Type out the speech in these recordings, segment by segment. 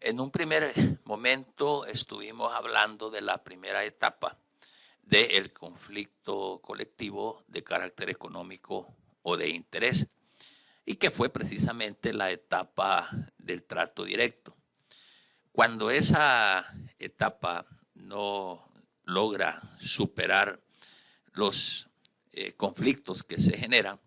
En un primer momento estuvimos hablando de la primera etapa del conflicto colectivo de carácter económico o de interés, y que fue precisamente la etapa del trato directo. Cuando esa etapa no logra superar los conflictos que se generan,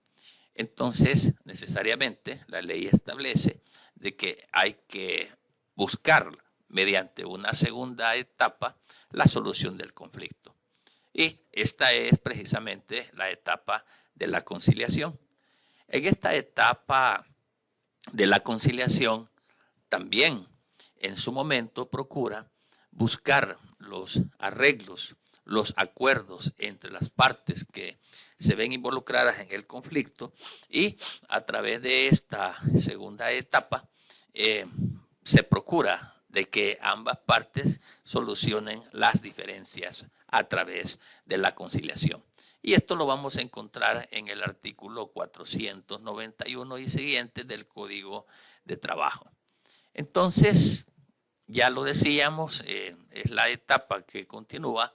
entonces necesariamente la ley establece de que hay que buscar mediante una segunda etapa la solución del conflicto. Y esta es precisamente la etapa de la conciliación. En esta etapa de la conciliación también en su momento procura buscar los arreglos, los acuerdos entre las partes que se ven involucradas en el conflicto, y a través de esta segunda etapa se procura de que ambas partes solucionen las diferencias a través de la conciliación. Y esto lo vamos a encontrar en el artículo 491 y siguientes del Código de Trabajo. Entonces, ya lo decíamos, es la etapa que continúa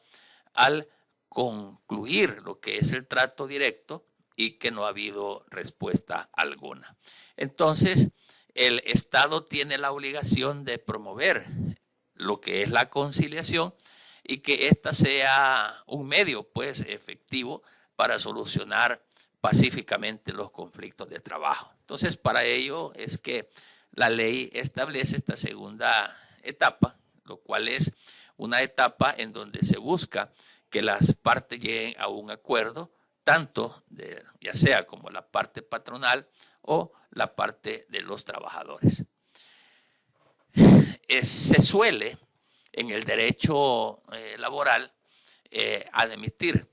al concluir lo que es el trato directo y que no ha habido respuesta alguna. Entonces, el Estado tiene la obligación de promover lo que es la conciliación y que ésta sea un medio, pues, efectivo para solucionar pacíficamente los conflictos de trabajo. Entonces, para ello es que la ley establece esta segunda etapa, lo cual es una etapa en donde se busca que las partes lleguen a un acuerdo, tanto ya sea como la parte patronal o la parte de los trabajadores. Se suele en el derecho laboral admitir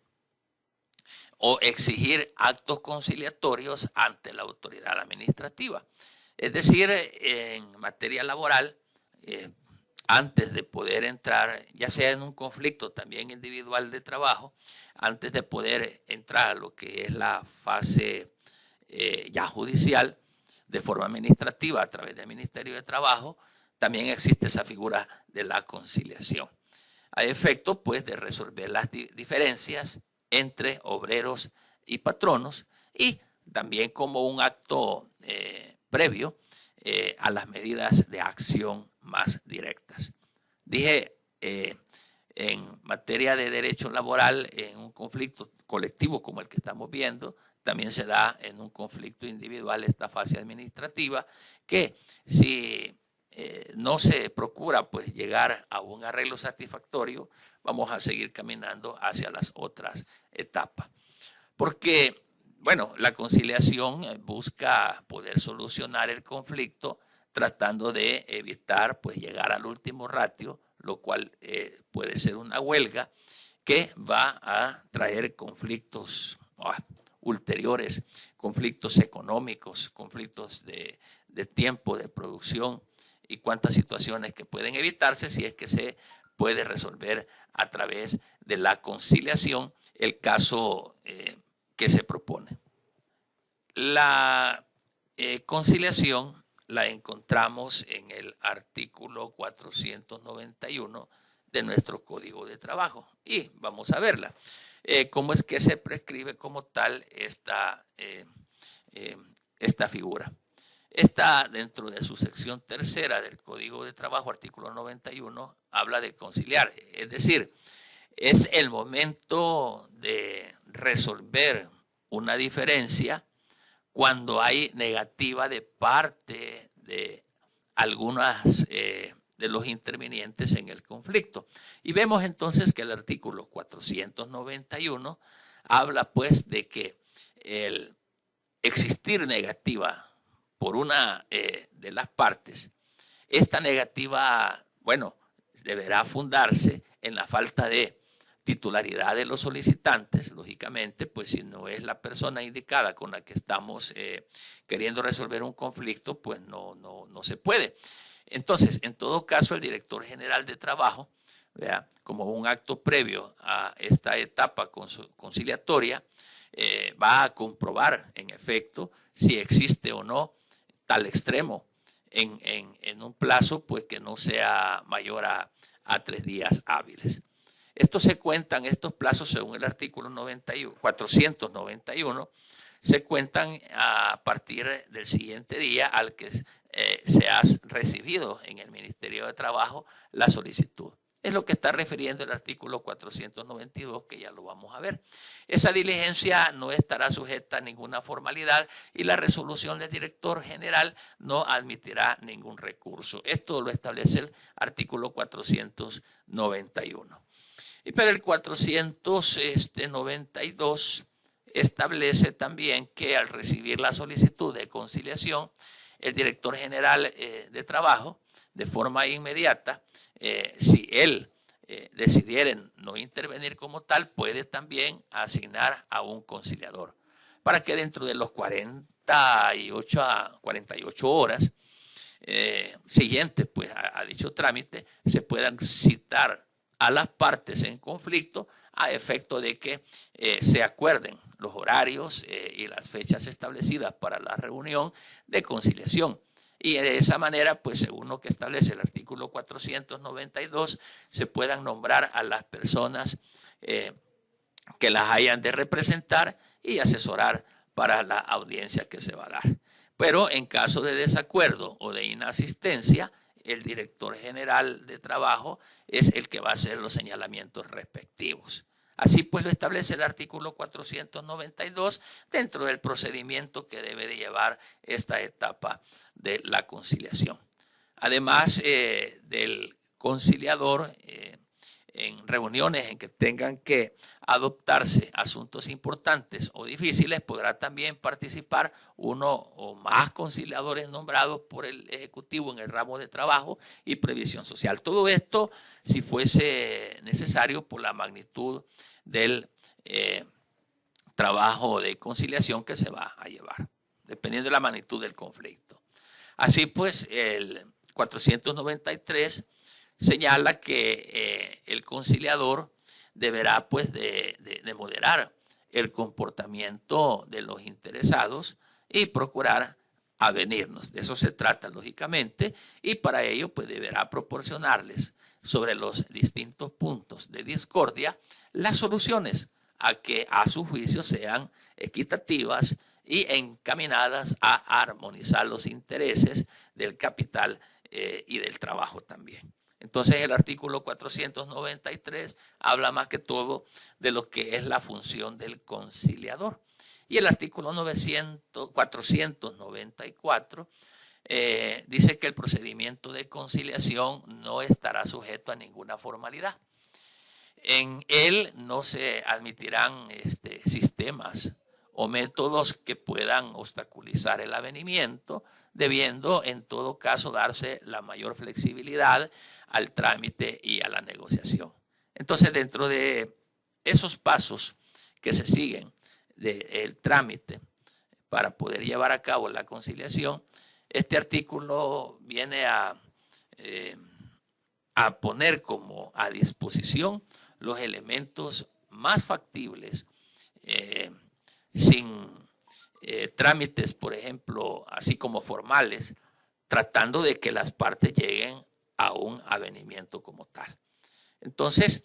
o exigir actos conciliatorios ante la autoridad administrativa. Es decir, en materia laboral, antes de poder entrar, ya sea en un conflicto también individual de trabajo, antes de poder entrar a lo que es la fase ya judicial, de forma administrativa a través del Ministerio de Trabajo, también existe esa figura de la conciliación, a efecto pues de resolver las diferencias entre obreros y patronos, y también como un acto previo a las medidas de acción más directas. Dije, en materia de derecho laboral, en un conflicto colectivo como el que estamos viendo, también se da en un conflicto individual esta fase administrativa, que si no se procura pues llegar a un arreglo satisfactorio, vamos a seguir caminando hacia las otras etapas. Porque, bueno, la conciliación busca poder solucionar el conflicto tratando de evitar pues llegar al último ratio, lo cual puede ser una huelga que va a traer conflictos ulteriores, conflictos económicos, conflictos de tiempo de producción y cuántas situaciones que pueden evitarse si es que se puede resolver a través de la conciliación el caso que se propone. La conciliación la encontramos en el artículo 491 de nuestro Código de Trabajo y vamos a verla. ¿Cómo es que se prescribe como tal esta figura? Está dentro de su sección tercera del Código de Trabajo, artículo 91, habla de conciliar, es decir, es el momento de resolver una diferencia cuando hay negativa de parte de algunas de los intervinientes en el conflicto. Y vemos entonces que el artículo 491 habla pues de que el existir negativa por una de las partes, esta negativa, bueno, deberá fundarse en la falta de titularidad de los solicitantes, lógicamente, pues si no es la persona indicada con la que estamos queriendo resolver un conflicto, pues no se puede. Entonces, en todo caso, el director general de trabajo, ¿verdad?, como un acto previo a esta etapa conciliatoria, va a comprobar, en efecto, si existe o no tal extremo en un plazo pues que no sea mayor a 3 días hábiles. Estos se cuentan, estos plazos según el artículo 491, se cuentan a partir del siguiente día al que se ha recibido en el Ministerio de Trabajo la solicitud. Es lo que está refiriendo el artículo 492, que ya lo vamos a ver. Esa diligencia no estará sujeta a ninguna formalidad y la resolución del director general no admitirá ningún recurso. Esto lo establece el artículo 491. Y pero el 492 establece también que al recibir la solicitud de conciliación, el director general de trabajo, de forma inmediata, si él decidiera no intervenir como tal, puede también asignar a un conciliador para que dentro de los 48 horas siguientes pues, a dicho trámite se puedan citar a las partes en conflicto a efecto de que se acuerden los horarios y las fechas establecidas para la reunión de conciliación. Y de esa manera, pues según lo que establece el artículo 492, se puedan nombrar a las personas que las hayan de representar y asesorar para la audiencia que se va a dar. Pero en caso de desacuerdo o de inasistencia, el director general de trabajo es el que va a hacer los señalamientos respectivos. Así pues lo establece el artículo 492 dentro del procedimiento que debe de llevar esta etapa de la conciliación. Además del conciliador, en reuniones en que tengan que adoptarse asuntos importantes o difíciles, podrá también participar uno o más conciliadores nombrados por el Ejecutivo en el ramo de trabajo y previsión social. Todo esto, si fuese necesario, por la magnitud del trabajo de conciliación que se va a llevar, dependiendo de la magnitud del conflicto. Así pues, el 493 señala que el conciliador deberá pues de moderar el comportamiento de los interesados y procurar avenirnos. De eso se trata, lógicamente, y para ello pues deberá proporcionarles sobre los distintos puntos de discordia las soluciones a que a su juicio sean equitativas y encaminadas a armonizar los intereses del capital y del trabajo también. Entonces el artículo 493 habla más que todo de lo que es la función del conciliador. Y el artículo 494 dice que el procedimiento de conciliación no estará sujeto a ninguna formalidad. En él no se admitirán sistemas o métodos que puedan obstaculizar el avenimiento, debiendo en todo caso darse la mayor flexibilidad al trámite y a la negociación. Entonces, dentro de esos pasos que se siguen del trámite para poder llevar a cabo la conciliación, este artículo viene a poner como a disposición los elementos más factibles sin trámites, por ejemplo, así como formales, tratando de que las partes lleguen a un avenimiento como tal. Entonces,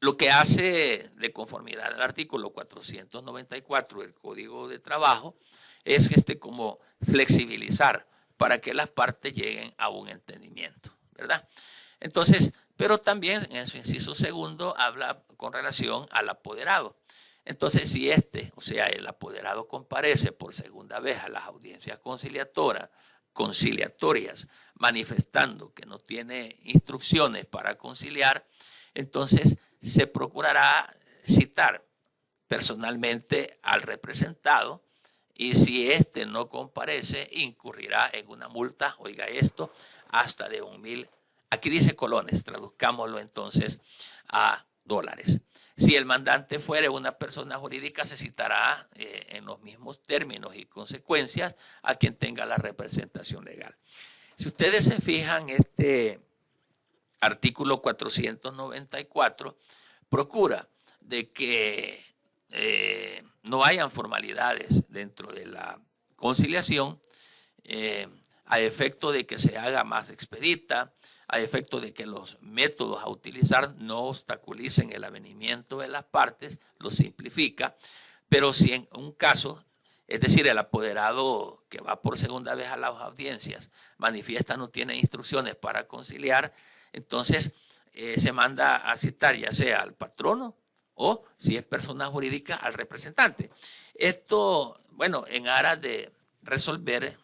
lo que hace de conformidad al artículo 494 del Código de Trabajo es como flexibilizar para que las partes lleguen a un entendimiento, ¿verdad? Entonces, pero también en su inciso segundo habla con relación al apoderado. Entonces, si o sea, el apoderado comparece por segunda vez a las audiencias conciliatorias, manifestando que no tiene instrucciones para conciliar, entonces se procurará citar personalmente al representado y si no comparece, incurrirá en una multa, oiga esto, hasta de 1,000, aquí dice colones, traduzcámoslo entonces a dólares. Si el mandante fuere una persona jurídica, se citará en los mismos términos y consecuencias a quien tenga la representación legal. Si ustedes se fijan, este artículo 494 procura de que no hayan formalidades dentro de la conciliación, a efecto de que se haga más expedita, a efecto de que los métodos a utilizar no obstaculicen el avenimiento de las partes, lo simplifica, pero si en un caso, es decir, el apoderado que va por segunda vez a las audiencias manifiesta no tiene instrucciones para conciliar, entonces se manda a citar ya sea al patrono o, si es persona jurídica, al representante. Esto, bueno, en aras de resolver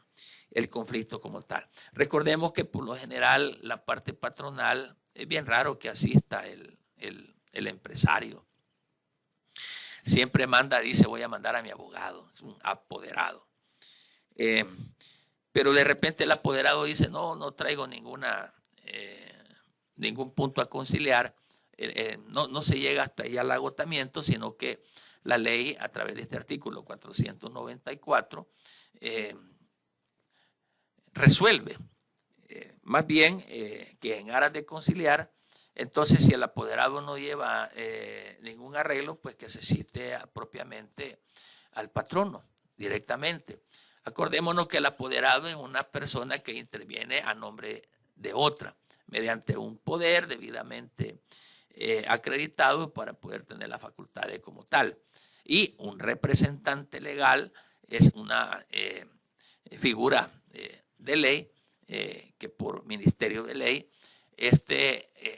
el conflicto como tal. Recordemos que por lo general la parte patronal, es bien raro que asista el empresario. Siempre manda, dice, voy a mandar a mi abogado, es un apoderado. Pero de repente el apoderado dice, no traigo ningún punto a conciliar, no se llega hasta ahí al agotamiento, sino que la ley, a través de este artículo 494, resuelve. Más bien que en aras de conciliar, entonces si el apoderado no lleva ningún arreglo, pues que se cite propiamente al patrono directamente. Acordémonos que el apoderado es una persona que interviene a nombre de otra, mediante un poder debidamente acreditado para poder tener las facultades como tal. Y un representante legal es una figura de ley que por ministerio de ley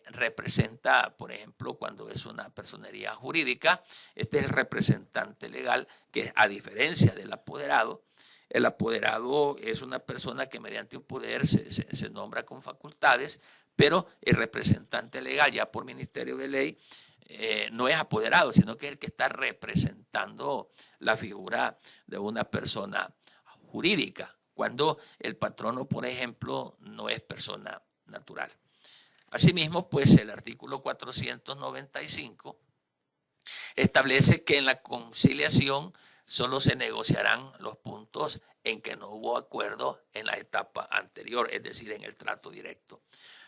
representa, por ejemplo, cuando es una personería jurídica, este es el representante legal que, a diferencia del apoderado, el apoderado es una persona que mediante un poder se nombra con facultades, pero el representante legal ya por ministerio de ley no es apoderado, sino que es el que está representando la figura de una persona jurídica, cuando el patrono, por ejemplo, no es persona natural. Asimismo, pues el artículo 495 establece que en la conciliación solo se negociarán los puntos en que no hubo acuerdo en la etapa anterior, es decir, en el trato directo.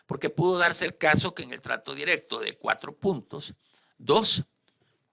Porque pudo darse el caso que en el trato directo de 4 puntos, 2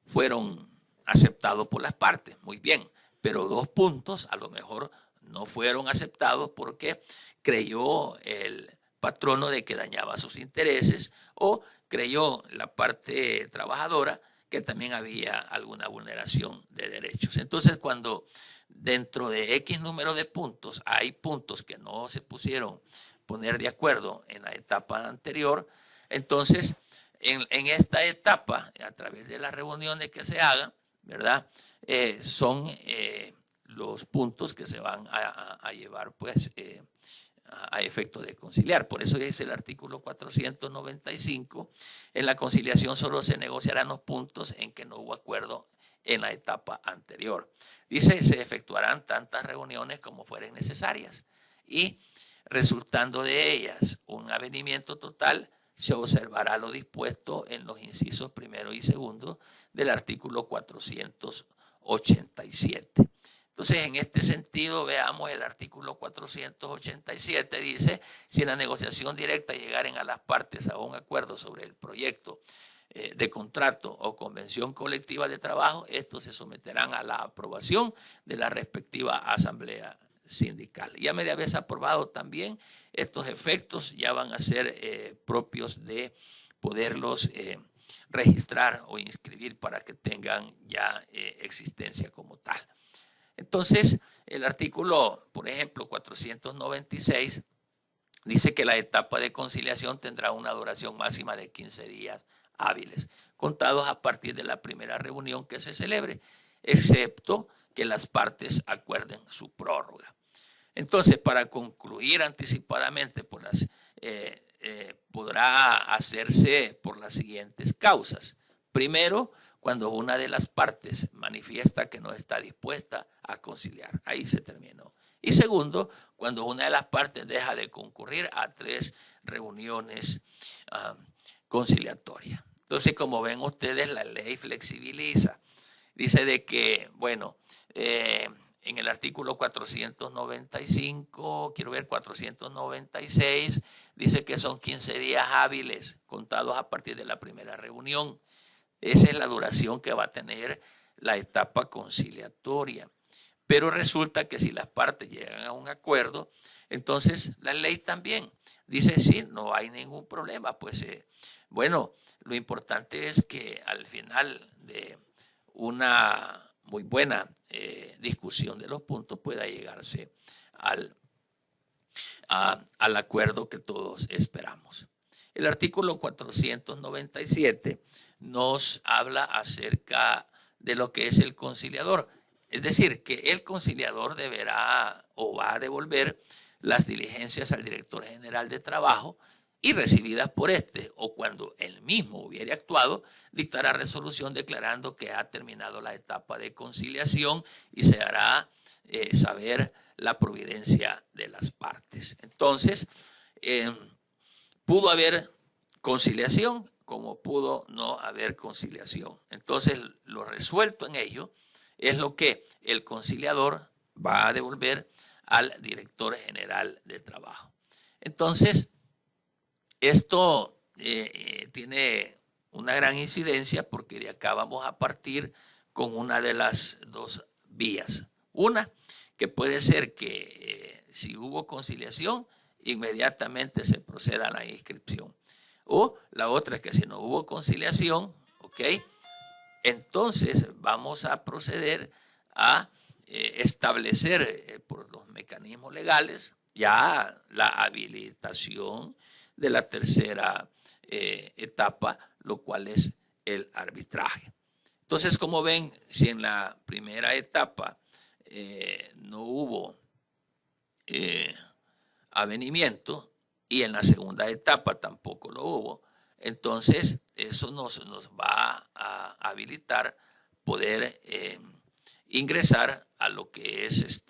fueron aceptados por las partes, muy bien, pero 2 puntos a lo mejor no fueron aceptados porque creyó el patrono de que dañaba sus intereses o creyó la parte trabajadora que también había alguna vulneración de derechos. Entonces, cuando dentro de X número de puntos hay puntos que no se pusieron poner de acuerdo en la etapa anterior, entonces en esta etapa, a través de las reuniones que se hagan, ¿verdad? Son los puntos que se van a llevar pues a efecto de conciliar. Por eso dice el artículo 495, en la conciliación solo se negociarán los puntos en que no hubo acuerdo en la etapa anterior. Dice, se efectuarán tantas reuniones como fueren necesarias y resultando de ellas un avenimiento total, se observará lo dispuesto en los incisos primero y segundo del artículo 487. Entonces, en este sentido, veamos el artículo 487, dice, si en la negociación directa llegaren a las partes a un acuerdo sobre el proyecto de contrato o convención colectiva de trabajo, estos se someterán a la aprobación de la respectiva asamblea sindical. Ya media vez aprobado también, estos efectos ya van a ser propios de poderlos registrar o inscribir para que tengan ya existencia como tal. Entonces, el artículo, por ejemplo, 496, dice que la etapa de conciliación tendrá una duración máxima de 15 días hábiles, contados a partir de la primera reunión que se celebre, excepto que las partes acuerden su prórroga. Entonces, para concluir anticipadamente, podrá hacerse por las siguientes causas. Primero, cuando una de las partes manifiesta que no está dispuesta a conciliar. Ahí se terminó. Y segundo, cuando una de las partes deja de concurrir a 3 reuniones conciliatorias. Entonces, como ven ustedes, la ley flexibiliza. Dice de que, bueno, en el artículo 495, quiero ver 496, dice que son 15 días hábiles contados a partir de la primera reunión. Esa es la duración que va a tener la etapa conciliatoria. Pero resulta que si las partes llegan a un acuerdo, Entonces, la ley también dice, sí, no hay ningún problema. Pues, bueno, lo importante es que al final de una muy buena discusión de los puntos pueda llegarse al acuerdo que todos esperamos. El artículo 497 nos habla acerca de lo que es el conciliador. Es decir, que el conciliador deberá o va a devolver las diligencias al director general de trabajo y recibidas por este, o cuando él mismo hubiere actuado, dictará resolución declarando que ha terminado la etapa de conciliación y se hará saber la providencia de las partes. Entonces, pudo haber conciliación como pudo no haber conciliación. Entonces, lo resuelto en ello es lo que el conciliador va a devolver al director general de trabajo. Entonces, esto tiene una gran incidencia porque de acá vamos a partir con una de las dos vías. Una, que puede ser que si hubo conciliación, inmediatamente se proceda a la inscripción. O la otra es que si no hubo conciliación, ¿ok? Entonces vamos a proceder a establecer por los mecanismos legales ya la habilitación de la tercera etapa, lo cual es el arbitraje. Entonces, como ven, si en la primera etapa no hubo avenimiento y en la segunda etapa tampoco lo hubo, entonces eso nos va a habilitar poder ingresar a lo que es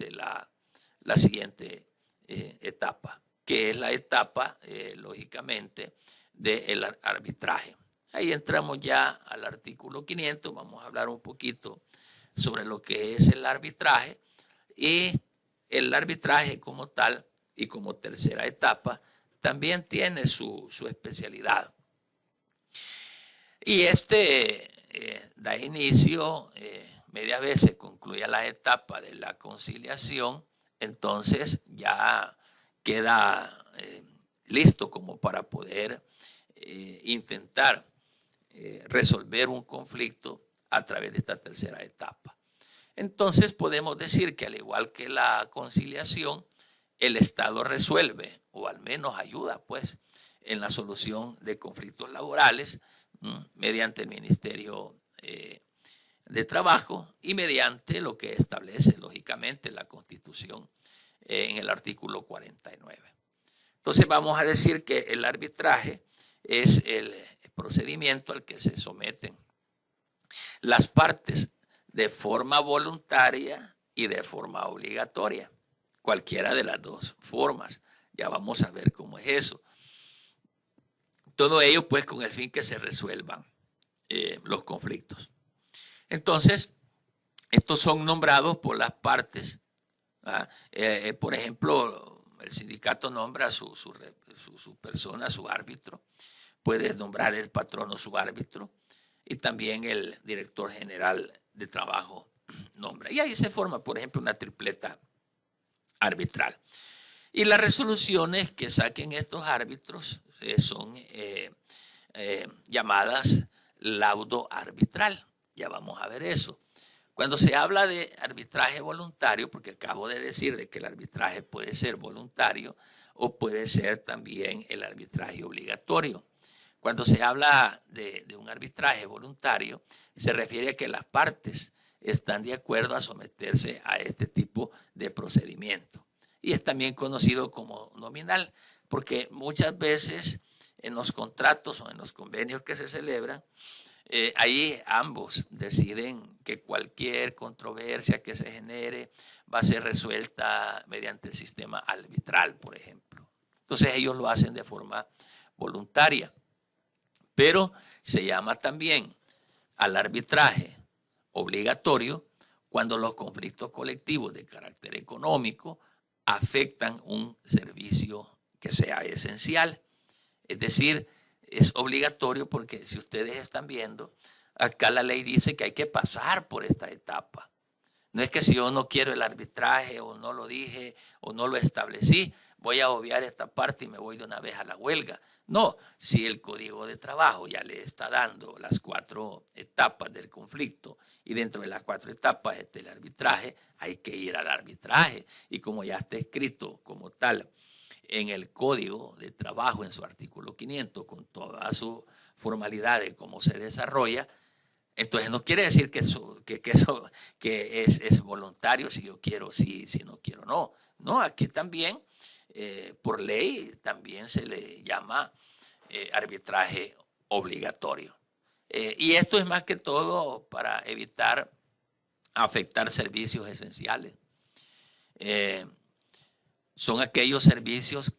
la siguiente etapa, que es la etapa, lógicamente, del arbitraje. Ahí entramos ya al artículo 500, vamos a hablar un poquito sobre lo que es el arbitraje, y el arbitraje como tal y como tercera etapa también tiene su especialidad. Y da inicio, medias veces concluye la etapa de la conciliación, entonces ya queda listo como para poder intentar resolver un conflicto a través de esta tercera etapa. Entonces podemos decir que al igual que la conciliación, el Estado resuelve o al menos ayuda pues en la solución de conflictos laborales mediante el Ministerio de Trabajo y mediante lo que establece lógicamente la Constitución en el artículo 49. Entonces vamos a decir que el arbitraje es el procedimiento al que se someten las partes de forma voluntaria y de forma obligatoria, cualquiera de las dos formas. Ya vamos a ver cómo es eso. Todo ello pues con el fin que se resuelvan los conflictos. Entonces, estos son nombrados por las partes. Por ejemplo, el sindicato nombra a su persona, su árbitro. Puede nombrar el patrono su árbitro. Y también el director general de trabajo nombra. Y ahí se forma, por ejemplo, una tripleta arbitral. Y las resoluciones que saquen estos árbitros son llamadas laudo arbitral. Ya vamos a ver eso. Cuando se habla de arbitraje voluntario, porque acabo de decir de que el arbitraje puede ser voluntario o puede ser también el arbitraje obligatorio. Cuando se habla de un arbitraje voluntario, se refiere a que las partes están de acuerdo a someterse a este tipo de procedimiento. Y es también conocido como nominal, porque muchas veces en los contratos o en los convenios que se celebran, ahí ambos deciden que cualquier controversia que se genere va a ser resuelta mediante el sistema arbitral, por ejemplo. Entonces ellos lo hacen de forma voluntaria. Pero se llama también al arbitraje obligatorio cuando los conflictos colectivos de carácter económico afectan un servicio que sea esencial. Es decir, es obligatorio porque si ustedes están viendo, acá la ley dice que hay que pasar por esta etapa. No es que si yo no quiero el arbitraje o no lo dije o no lo establecí, voy a obviar esta parte y me voy de una vez a la huelga. No, si el Código de Trabajo ya le está dando las 4 etapas del conflicto y dentro de las 4 etapas está el arbitraje, hay que ir al arbitraje. Y como ya está escrito como tal en el Código de Trabajo, en su artículo 500, con toda su formalidad de cómo se desarrolla, entonces no quiere decir que es voluntario, si yo quiero sí, si no quiero no. No, aquí también, por ley, también se le llama arbitraje obligatorio. Y esto es más que todo para evitar afectar servicios esenciales. Son aquellos servicios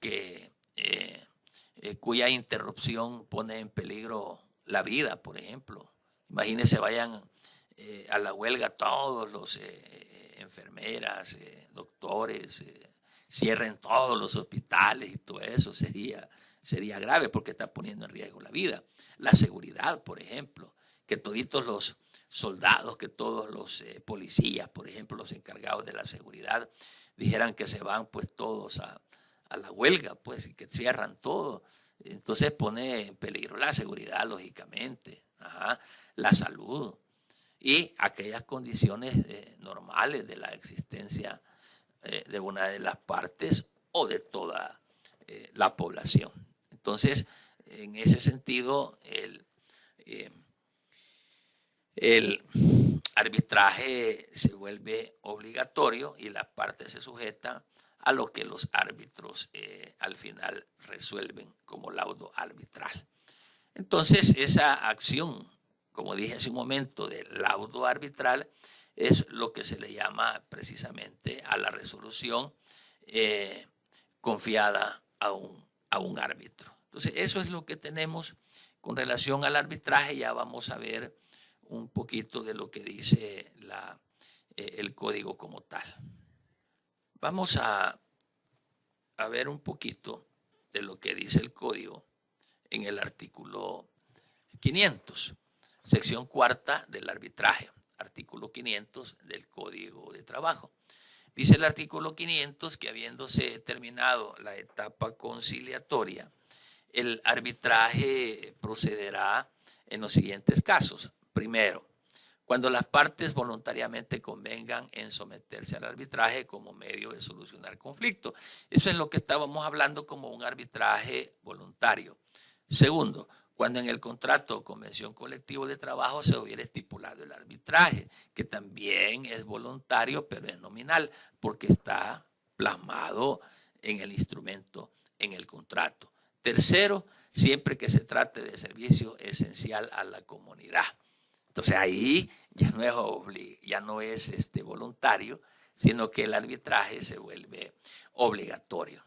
cuya interrupción pone en peligro la vida, por ejemplo. Imagínense, vayan a la huelga todos los enfermeras, doctores, cierren todos los hospitales y todo eso, sería grave porque está poniendo en riesgo la vida. La seguridad, por ejemplo, que toditos los soldados, que todos los policías, por ejemplo, los encargados de la seguridad, dijeran que se van pues todos a la huelga, pues, y que cierran todo. Entonces pone en peligro la seguridad, lógicamente, la salud y aquellas condiciones normales de la existencia de una de las partes o de toda la población. Entonces, en ese sentido, el arbitraje se vuelve obligatorio y las partes se sujetan a lo que los árbitros al final resuelven como laudo arbitral. Entonces, esa acción, como dije hace un momento, de laudo arbitral es lo que se le llama precisamente a la resolución confiada a un árbitro. Entonces, eso es lo que tenemos con relación al arbitraje. Ya vamos a ver un poquito de lo que dice el código como tal. Vamos a ver un poquito de lo que dice el código en el artículo 500, sección 4 del arbitraje, artículo 500 del Código de Trabajo. Dice el artículo 500 que habiéndose terminado la etapa conciliatoria, el arbitraje procederá en los siguientes casos. Primero, cuando las partes voluntariamente convengan en someterse al arbitraje como medio de solucionar conflictos. Eso es lo que estábamos hablando como un arbitraje voluntario. Segundo, cuando en el contrato o convención colectiva de trabajo se hubiera estipulado el arbitraje, que también es voluntario, pero es nominal, porque está plasmado en el instrumento, en el contrato. Tercero, siempre que se trate de servicio esencial a la comunidad. Entonces ahí ya no es voluntario, sino que el arbitraje se vuelve obligatorio.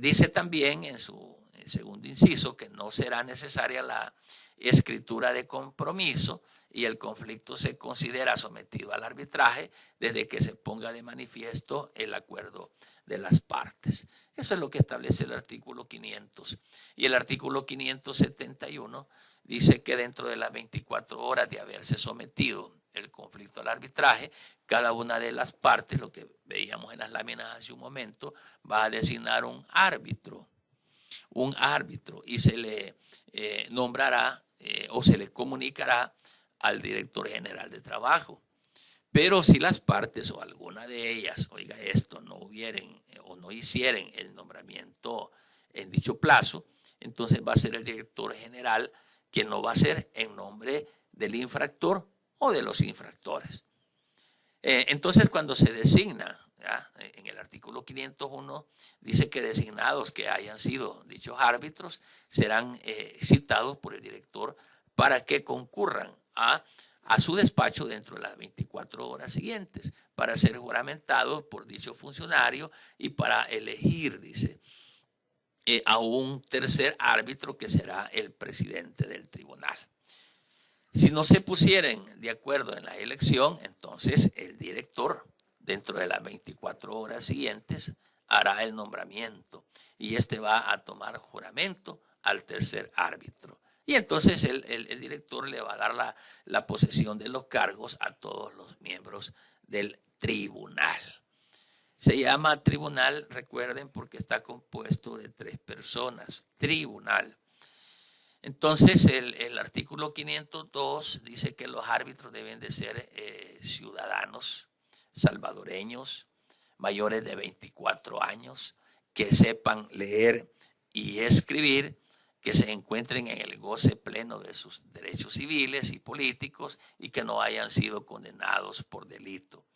Dice también en su segundo inciso que no será necesaria la escritura de compromiso y el conflicto se considera sometido al arbitraje desde que se ponga de manifiesto el acuerdo de las partes. Eso es lo que establece el artículo 500. Y el artículo 571 dice que dentro de las 24 horas de haberse sometido el conflicto al arbitraje, cada una de las partes, lo que veíamos en las láminas hace un momento, va a designar un árbitro y se le nombrará o se le comunicará al director general de trabajo. Pero si las partes o alguna de ellas, oiga esto, no hubieren o no hicieren el nombramiento en dicho plazo, entonces va a ser el director general quien lo va a hacer en nombre del infractor o de los infractores. Entonces, cuando se designa, ¿ya? En el artículo 501 dice que designados que hayan sido dichos árbitros serán citados por el director para que concurran a su despacho dentro de las 24 horas siguientes para ser juramentados por dicho funcionario y para elegir, dice, a un tercer árbitro que será el presidente del tribunal. Si no se pusieran de acuerdo en la elección, entonces el director, dentro de las 24 horas siguientes, hará el nombramiento y va a tomar juramento al tercer árbitro. Y entonces el director le va a dar la posesión de los cargos a todos los miembros del tribunal. Se llama tribunal, recuerden, porque está compuesto de 3 personas, tribunal. Entonces, el artículo 502 dice que los árbitros deben de ser ciudadanos salvadoreños, mayores de 24 años, que sepan leer y escribir, que se encuentren en el goce pleno de sus derechos civiles y políticos y que no hayan sido condenados por delito.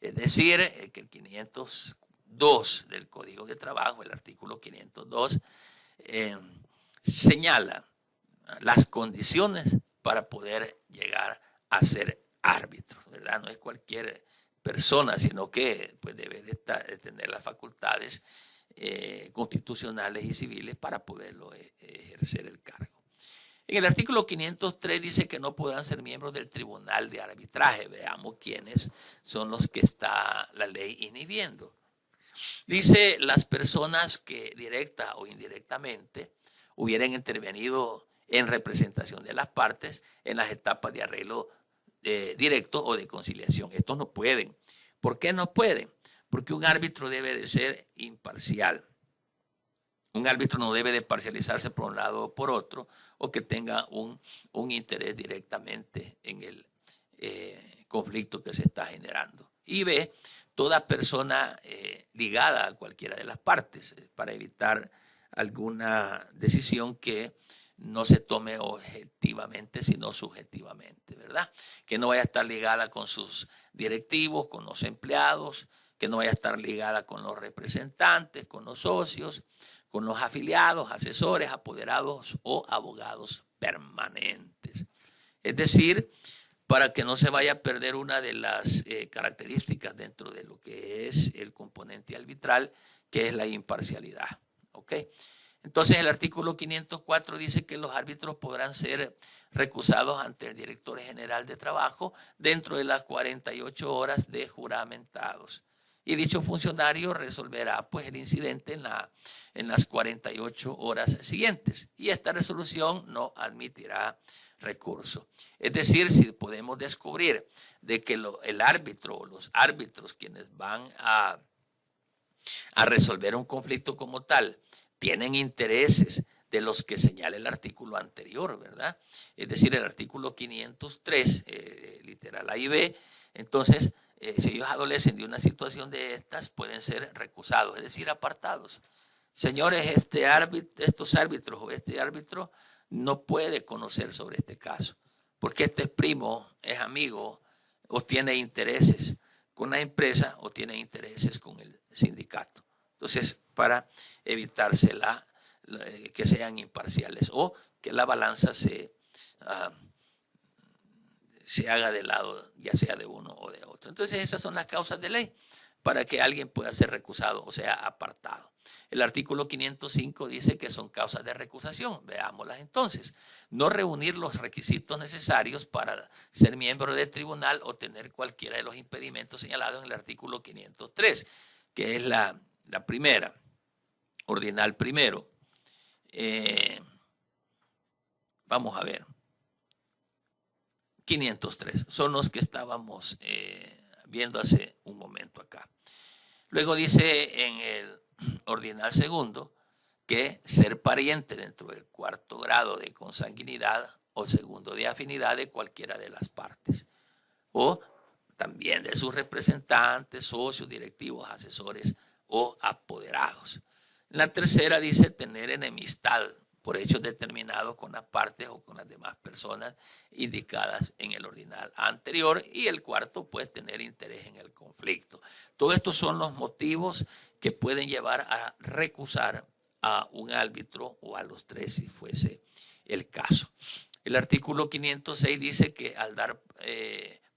Es decir, que el 502 del Código de Trabajo, el artículo 502, señala las condiciones para poder llegar a ser árbitro, ¿verdad? No es cualquier persona, sino que pues, debe de tener las facultades constitucionales y civiles para poderlo ejercer el cargo. En el artículo 503 dice que no podrán ser miembros del tribunal de arbitraje. Veamos quiénes son los que está la ley inhibiendo. Dice las personas que directa o indirectamente hubieran intervenido en representación de las partes en las etapas de arreglo directo o de conciliación. Estos no pueden. ¿Por qué no pueden? Porque un árbitro debe de ser imparcial. Un árbitro no debe de parcializarse por un lado o por otro, o que tenga un interés directamente en el conflicto que se está generando. Y B, toda persona ligada a cualquiera de las partes, para evitar alguna decisión que no se tome objetivamente, sino subjetivamente, ¿verdad? Que no vaya a estar ligada con sus directivos, con los empleados, que no vaya a estar ligada con los representantes, con los socios, con los afiliados, asesores, apoderados o abogados permanentes. Es decir, para que no se vaya a perder una de las características dentro de lo que es el componente arbitral, que es la imparcialidad. ¿Ok? Entonces el artículo 504 dice que los árbitros podrán ser recusados ante el director general de trabajo dentro de las 48 horas de juramentados. Y dicho funcionario resolverá pues, el incidente en las 48 horas siguientes. Y esta resolución no admitirá recurso. Es decir, si podemos descubrir de que el árbitro o los árbitros quienes van a resolver un conflicto como tal tienen intereses de los que señala el artículo anterior, ¿verdad? Es decir, el artículo 503, literal A y B, entonces, si ellos adolecen de una situación de estas, pueden ser recusados, es decir, apartados. Señores, estos árbitros o este árbitro no puede conocer sobre este caso, porque este es primo, es amigo o tiene intereses con la empresa o tiene intereses con el sindicato. Entonces, para evitarse que sean imparciales o que la balanza se haga de lado, ya sea de uno o de otro. Entonces, esas son las causas de ley para que alguien pueda ser recusado, o sea, apartado. El artículo 505 dice que son causas de recusación. Veámoslas entonces. No reunir los requisitos necesarios para ser miembro del tribunal o tener cualquiera de los impedimentos señalados en el artículo 503, que es la primera, ordinal primero. Vamos a ver. 503, son los que estábamos viendo hace un momento acá. Luego dice en el ordinal segundo que ser pariente dentro del 4º grado de consanguinidad o segundo de afinidad de cualquiera de las partes. O también de sus representantes, socios, directivos, asesores o apoderados. La tercera dice tener enemistad por hechos determinados con las partes o con las demás personas indicadas en el ordinal anterior. Y el cuarto, pues, tener interés en el conflicto. Todos estos son los motivos que pueden llevar a recusar a un árbitro o a los 3 si fuese el caso. El artículo 506 dice que al dar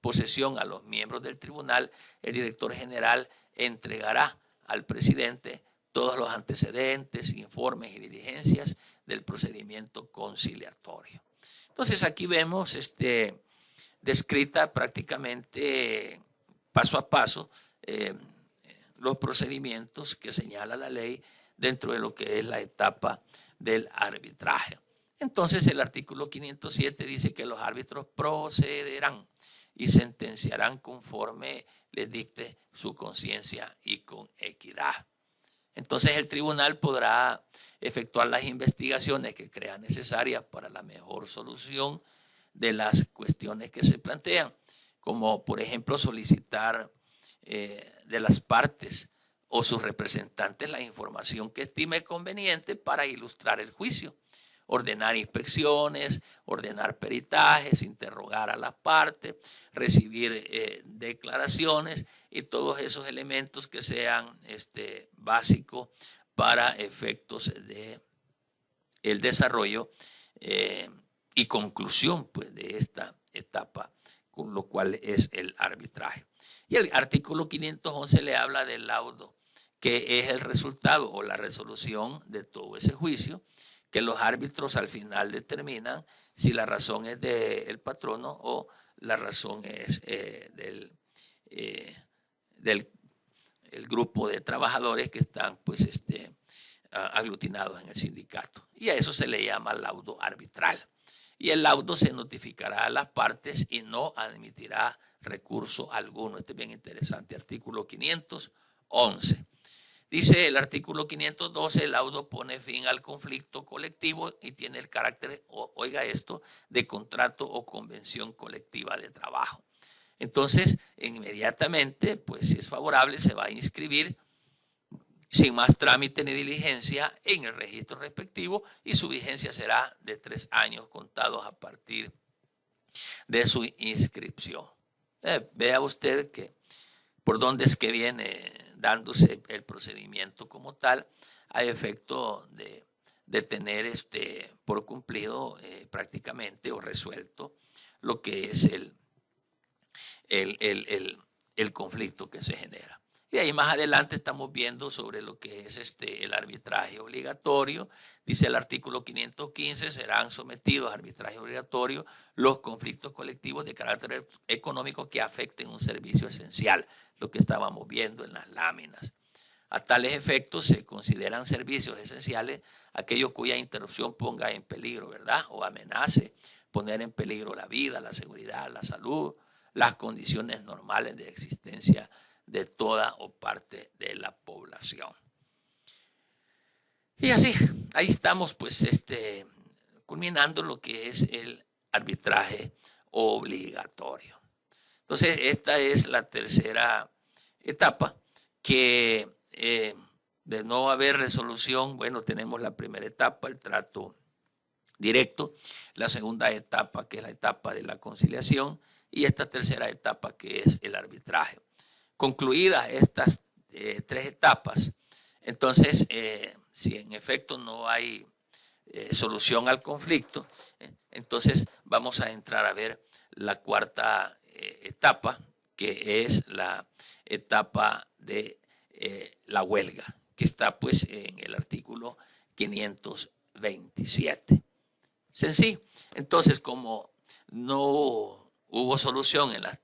posesión a los miembros del tribunal, el director general entregará al presidente todos los antecedentes, informes y diligencias del procedimiento conciliatorio. Entonces aquí vemos descrita prácticamente paso a paso los procedimientos que señala la ley dentro de lo que es la etapa del arbitraje. Entonces el artículo 507 dice que los árbitros procederán y sentenciarán conforme les dicte su conciencia y con equidad. Entonces el tribunal podrá efectuar las investigaciones que crea necesarias para la mejor solución de las cuestiones que se plantean, como por ejemplo solicitar de las partes o sus representantes la información que estime conveniente para ilustrar el juicio, ordenar inspecciones, ordenar peritajes, interrogar a las partes, recibir declaraciones y todos esos elementos que sean básicos para efectos de el desarrollo y conclusión pues, de esta etapa, con lo cual es el arbitraje. Y el artículo 511 le habla del laudo, que es el resultado o la resolución de todo ese juicio, que los árbitros al final determinan si la razón es del patrono o la razón es del el grupo de trabajadores que están pues aglutinados en el sindicato. Y a eso se le llama laudo arbitral. Y el laudo se notificará a las partes y no admitirá recurso alguno. Este es bien interesante, artículo 511. Dice el artículo 512, el laudo pone fin al conflicto colectivo y tiene el carácter, oiga esto, de contrato o convención colectiva de trabajo. Entonces, inmediatamente, pues si es favorable, se va a inscribir sin más trámite ni diligencia en el registro respectivo y su vigencia será de 3 años contados a partir de su inscripción. Vea usted que por dónde es que viene dándose el procedimiento como tal, a efecto de tener por cumplido prácticamente o resuelto lo que es el conflicto que se genera. Y ahí más adelante estamos viendo sobre lo que es el arbitraje obligatorio. Dice el artículo 515, serán sometidos a arbitraje obligatorio los conflictos colectivos de carácter económico que afecten un servicio esencial, lo que estábamos viendo en las láminas. A tales efectos se consideran servicios esenciales aquellos cuya interrupción ponga en peligro, ¿verdad? O amenace poner en peligro la vida, la seguridad, la salud, las condiciones normales de existencia de toda o parte de la población. Y así, ahí estamos pues culminando lo que es el arbitraje obligatorio. Entonces, esta es la tercera etapa que de no haber resolución, bueno, tenemos la primera etapa, el trato directo, la segunda etapa, que es la etapa de la conciliación, y esta tercera etapa, que es el arbitraje. Concluidas estas 3 etapas, entonces, si en efecto no hay solución al conflicto, entonces vamos a entrar a ver la cuarta etapa, que es la etapa de la huelga, que está pues en el artículo 527. Sencillo. Entonces, como no hubo solución en las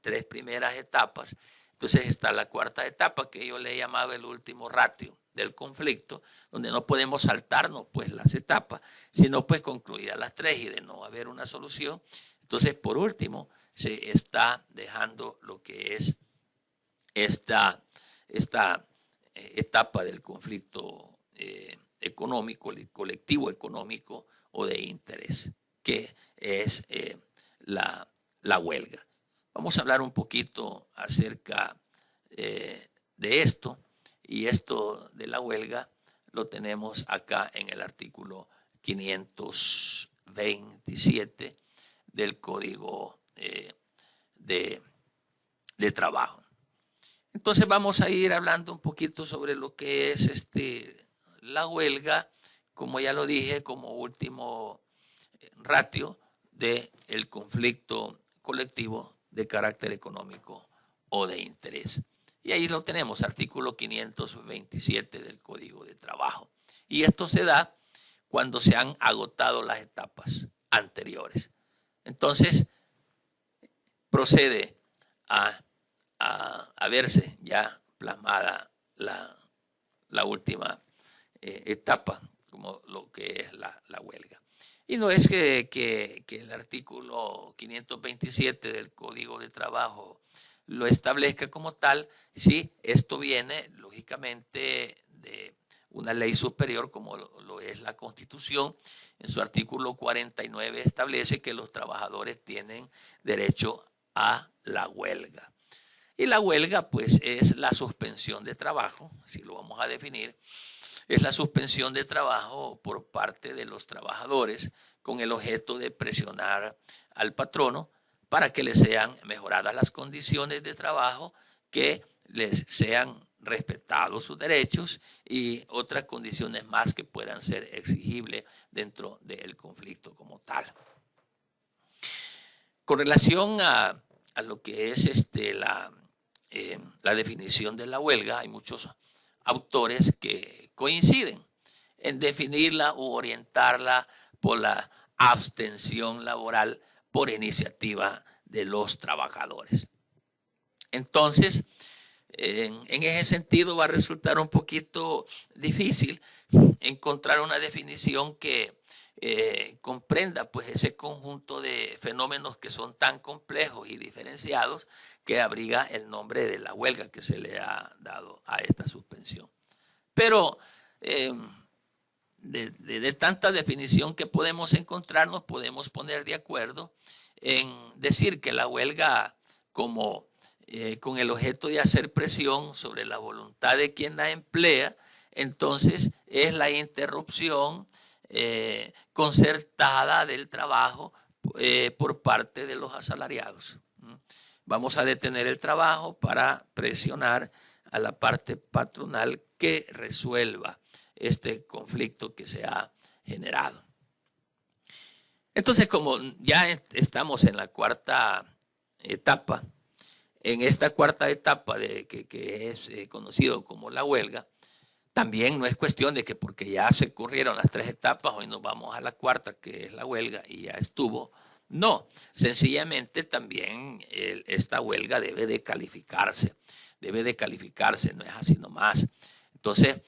3 primeras etapas, entonces está la cuarta etapa, que yo le he llamado el último ratio del conflicto, donde no podemos saltarnos pues las etapas, sino pues concluidas las 3 y de no haber una solución. Entonces, por último, se está dejando lo que es esta etapa del conflicto económico, colectivo económico o de interés, que es la huelga. Vamos a hablar un poquito acerca de esto, y esto de la huelga lo tenemos acá en el artículo 527 del Código de Trabajo. Entonces vamos a ir hablando un poquito sobre lo que es la huelga, como ya lo dije, como último ratio del conflicto colectivo de carácter económico o de interés. Y ahí lo tenemos, artículo 527 del Código de Trabajo. Y esto se da cuando se han agotado las etapas anteriores. Entonces, procede a verse ya plasmada la última etapa, como lo que es la huelga. Y no es que el artículo 527 del Código de Trabajo lo establezca como tal, sí, esto viene lógicamente de una ley superior como lo es la Constitución. En su artículo 49 establece que los trabajadores tienen derecho a la huelga. Y la huelga pues es la suspensión de trabajo, así lo vamos a definir, es la suspensión de trabajo por parte de los trabajadores con el objeto de presionar al patrono para que les sean mejoradas las condiciones de trabajo, que les sean respetados sus derechos y otras condiciones más que puedan ser exigibles dentro del conflicto como tal. Con relación a lo que es la definición de la huelga, hay muchos autores que coinciden en definirla u orientarla por la abstención laboral por iniciativa de los trabajadores. Entonces, en ese sentido va a resultar un poquito difícil encontrar una definición que comprenda pues ese conjunto de fenómenos que son tan complejos y diferenciados que abriga el nombre de la huelga que se le ha dado a esta suspensión. Pero de tanta definición que podemos encontrar, nos podemos poner de acuerdo en decir que la huelga como con el objeto de hacer presión sobre la voluntad de quien la emplea, entonces es la interrupción concertada del trabajo por parte de los asalariados. Vamos a detener el trabajo para presionar a la parte patronal que resuelva este conflicto que se ha generado. Entonces, como ya estamos en la cuarta etapa, en esta cuarta etapa que es conocido como la huelga, también no es cuestión de que porque ya se corrieron las tres etapas, hoy nos vamos a la cuarta, que es la huelga, y ya estuvo. No, sencillamente también esta huelga debe de calificarse, no es así nomás. Entonces,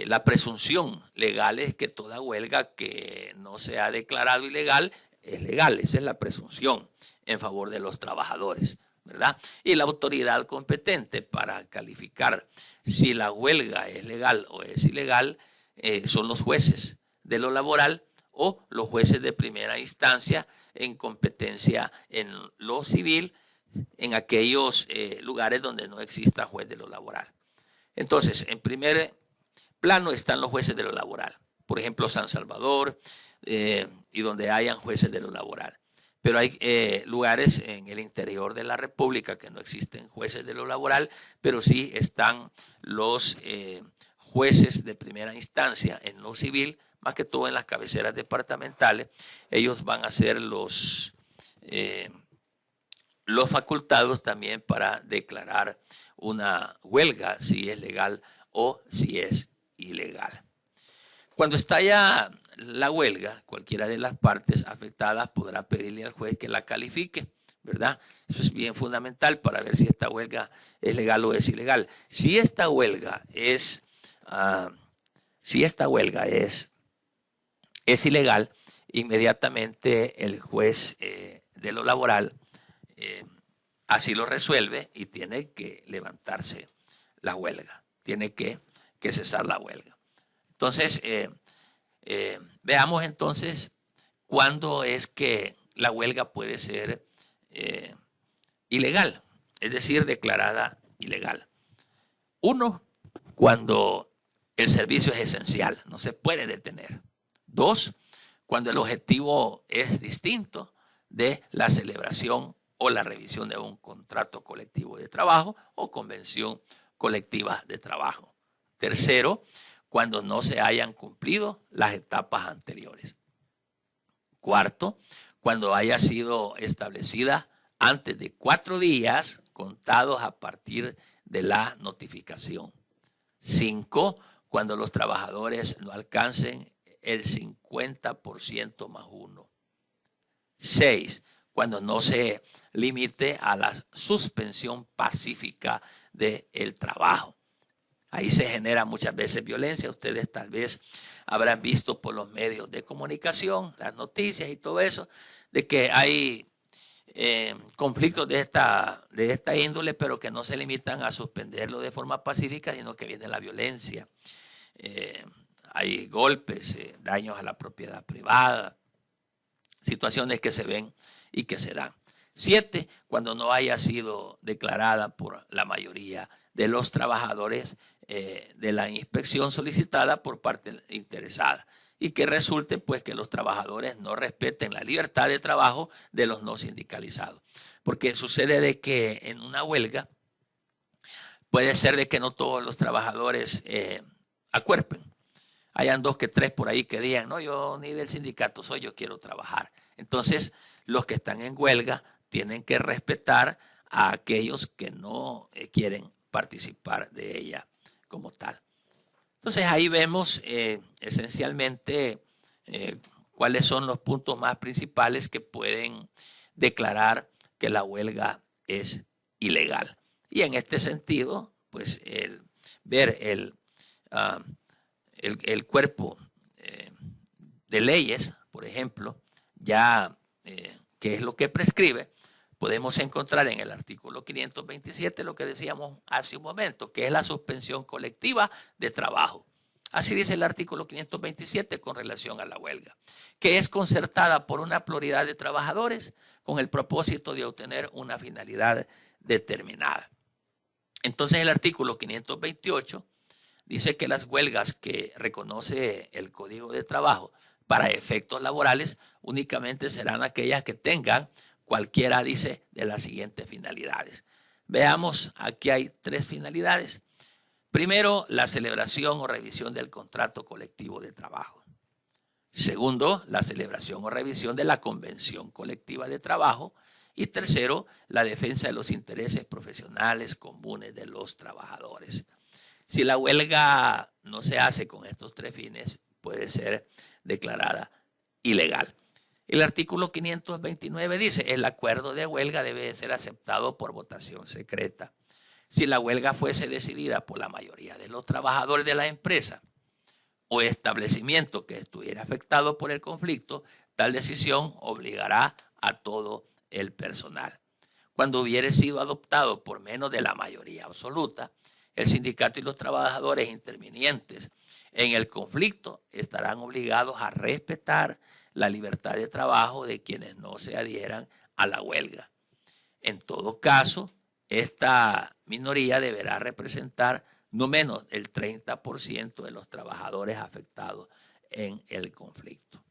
la presunción legal es que toda huelga que no se ha declarado ilegal es legal, esa es la presunción en favor de los trabajadores, ¿verdad? Y la autoridad competente para calificar si la huelga es legal o es ilegal son los jueces de lo laboral o los jueces de primera instancia en competencia en lo civil en aquellos lugares donde no exista juez de lo laboral. Entonces, en primer plano están los jueces de lo laboral, por ejemplo, San Salvador y donde hayan jueces de lo laboral. Pero hay lugares en el interior de la República que no existen jueces de lo laboral, pero sí están los jueces de primera instancia en lo civil, más que todo en las cabeceras departamentales. Ellos van a ser los facultados también para declarar una huelga, si es legal o si es ilegal. Cuando estalla la huelga, cualquiera de las partes afectadas podrá pedirle al juez que la califique, ¿verdad? Eso es bien fundamental para ver si esta huelga es legal o es ilegal. Si esta huelga es ilegal, inmediatamente el juez de lo laboral así lo resuelve y tiene que levantarse la huelga, tiene que cesar la huelga. Entonces, veamos entonces cuándo es que la huelga puede ser ilegal, es decir, declarada ilegal. Uno, cuando el servicio es esencial, no se puede detener. Dos, cuando el objetivo es distinto de la celebración o la revisión de un contrato colectivo de trabajo o convención colectiva de trabajo. Tercero, cuando no se hayan cumplido las etapas anteriores. Cuarto, cuando haya sido establecida antes de 4 días contados a partir de la notificación. 5, cuando los trabajadores no alcancen el 50% más 1. 6, cuando no se limite a la suspensión pacífica del trabajo. Ahí se genera muchas veces violencia. Ustedes tal vez habrán visto por los medios de comunicación, las noticias y todo eso, de que hay conflictos de esta índole, pero que no se limitan a suspenderlo de forma pacífica, sino que viene la violencia. Hay golpes, daños a la propiedad privada, situaciones que se ven y que se dan. 7, cuando no haya sido declarada por la mayoría de los trabajadores de la inspección solicitada por parte interesada, y que resulte pues que los trabajadores no respeten la libertad de trabajo de los no sindicalizados. Porque sucede de que en una huelga puede ser de que no todos los trabajadores acuerpen. Hayan 2 que 3 por ahí que digan, no, yo ni del sindicato soy, yo quiero trabajar. Entonces, los que están en huelga tienen que respetar a aquellos que no quieren participar de ella como tal. Entonces, ahí vemos esencialmente cuáles son los puntos más principales que pueden declarar que la huelga es ilegal. Y en este sentido, pues ver el cuerpo de leyes, por ejemplo, ya que es lo que prescribe, podemos encontrar en el artículo 527 lo que decíamos hace un momento, que es la suspensión colectiva de trabajo. Así dice el artículo 527 con relación a la huelga, que es concertada por una pluralidad de trabajadores con el propósito de obtener una finalidad determinada. Entonces el artículo 528 dice que las huelgas que reconoce el Código de Trabajo para efectos laborales únicamente serán aquellas que tengan cualquiera, dice, de las siguientes finalidades. Veamos, aquí hay 3 finalidades. Primero, la celebración o revisión del contrato colectivo de trabajo. Segundo, la celebración o revisión de la convención colectiva de trabajo. Y tercero, la defensa de los intereses profesionales comunes de los trabajadores. Si la huelga no se hace con estos 3 fines, puede ser declarada ilegal. El artículo 529 dice, el acuerdo de huelga debe ser aceptado por votación secreta. Si la huelga fuese decidida por la mayoría de los trabajadores de la empresa o establecimiento que estuviera afectado por el conflicto, tal decisión obligará a todo el personal. Cuando hubiere sido adoptado por menos de la mayoría absoluta, el sindicato y los trabajadores intervinientes en el conflicto estarán obligados a respetar la libertad de trabajo de quienes no se adhieran a la huelga. En todo caso, esta minoría deberá representar no menos del 30% de los trabajadores afectados en el conflicto.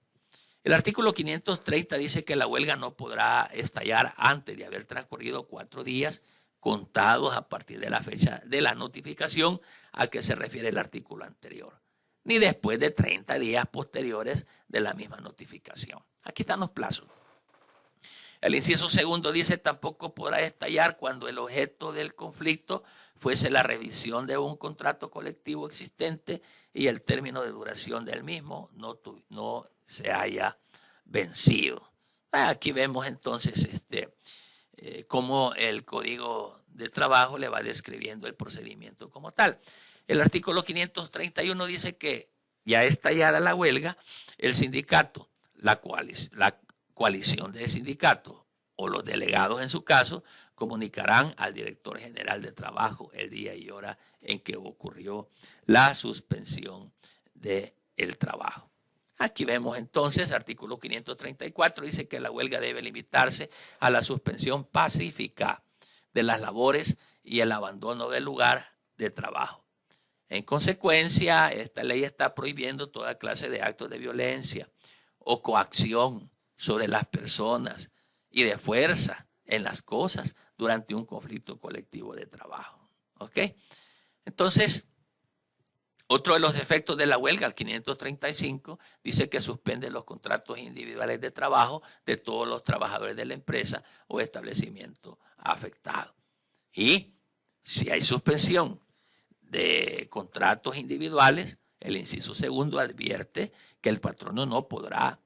El artículo 530 dice que la huelga no podrá estallar antes de haber transcurrido 4 días contados a partir de la fecha de la notificación a que se refiere el artículo anterior, ni después de 30 días posteriores de la misma notificación. Aquí están los plazos. El inciso segundo dice, tampoco podrá estallar cuando el objeto del conflicto fuese la revisión de un contrato colectivo existente y el término de duración del mismo no se haya vencido. Aquí vemos entonces cómo el Código de Trabajo le va describiendo el procedimiento como tal. El artículo 531 dice que ya estallada la huelga, el sindicato, la coalición de sindicatos o los delegados en su caso comunicarán al director general de trabajo el día y hora en que ocurrió la suspensión del trabajo. Aquí vemos entonces, artículo 534, dice que la huelga debe limitarse a la suspensión pacífica de las labores y el abandono del lugar de trabajo. En consecuencia, esta ley está prohibiendo toda clase de actos de violencia o coacción sobre las personas y de fuerza en las cosas durante un conflicto colectivo de trabajo. ¿Ok? Entonces, otro de los efectos de la huelga, el 535, dice que suspende los contratos individuales de trabajo de todos los trabajadores de la empresa o establecimiento afectado. Y si hay suspensión de contratos individuales, el inciso segundo advierte que el patrono no podrá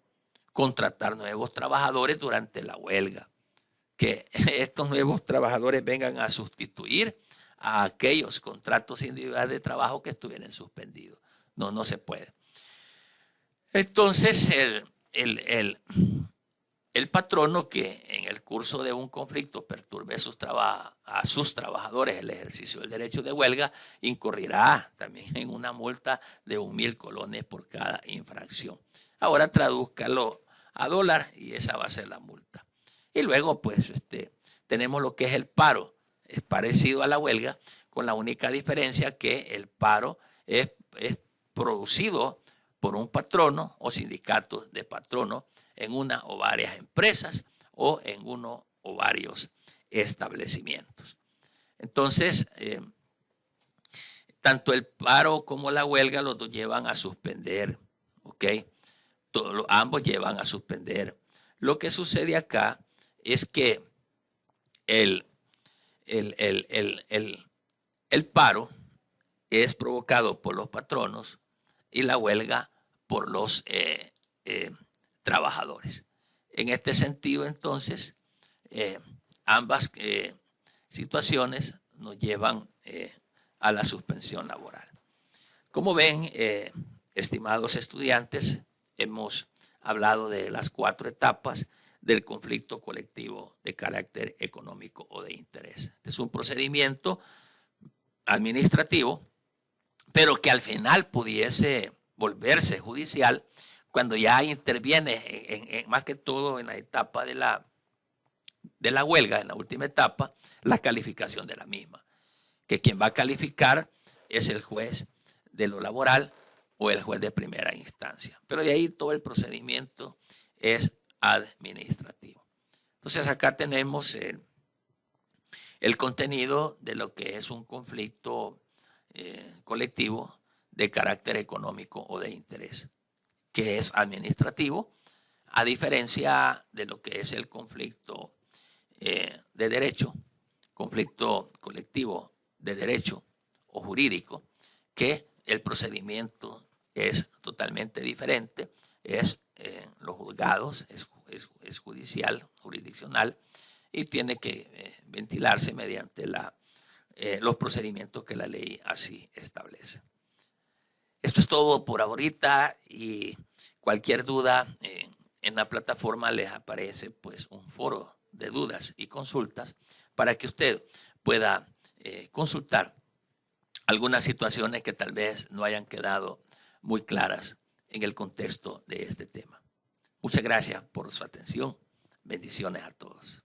contratar nuevos trabajadores durante la huelga, que estos nuevos trabajadores vengan a sustituir a aquellos contratos individuales de trabajo que estuvieran suspendidos. No, no se puede. Entonces, el patrono que en el curso de un conflicto perturbe a sus trabajadores el ejercicio del derecho de huelga, incurrirá también en una multa de 1,000 colones por cada infracción. Ahora tradúzcalo a dólar y esa va a ser la multa. Y luego, pues, tenemos lo que es el paro. Es parecido a la huelga, con la única diferencia que el paro es producido por un patrono o sindicato de patronos en una o varias empresas o en uno o varios establecimientos. Entonces, tanto el paro como la huelga los dos llevan a suspender, ¿ok? Ambos llevan a suspender. Lo que sucede acá es que el paro es provocado por los patronos y la huelga por los trabajadores. En este sentido, entonces, ambas situaciones nos llevan a la suspensión laboral. Como ven, estimados estudiantes, hemos hablado de las 4 etapas del conflicto colectivo de carácter económico o de interés. Este es un procedimiento administrativo, pero que al final pudiese volverse judicial cuando ya interviene, más que todo en la etapa de la huelga, en la última etapa, la calificación de la misma. Que quien va a calificar es el juez de lo laboral o el juez de primera instancia. Pero de ahí todo el procedimiento es administrativo. Entonces acá tenemos el contenido de lo que es un conflicto colectivo de carácter económico o de interés, que es administrativo, a diferencia de lo que es el conflicto de derecho, conflicto colectivo de derecho o jurídico, que el procedimiento es totalmente diferente, es los juzgados, es judicial, jurisdiccional, y tiene que ventilarse mediante los procedimientos que la ley así establece. Esto es todo por ahorita y cualquier duda en la plataforma les aparece pues un foro de dudas y consultas para que usted pueda consultar algunas situaciones que tal vez no hayan quedado muy claras en el contexto de este tema. Muchas gracias por su atención. Bendiciones a todos.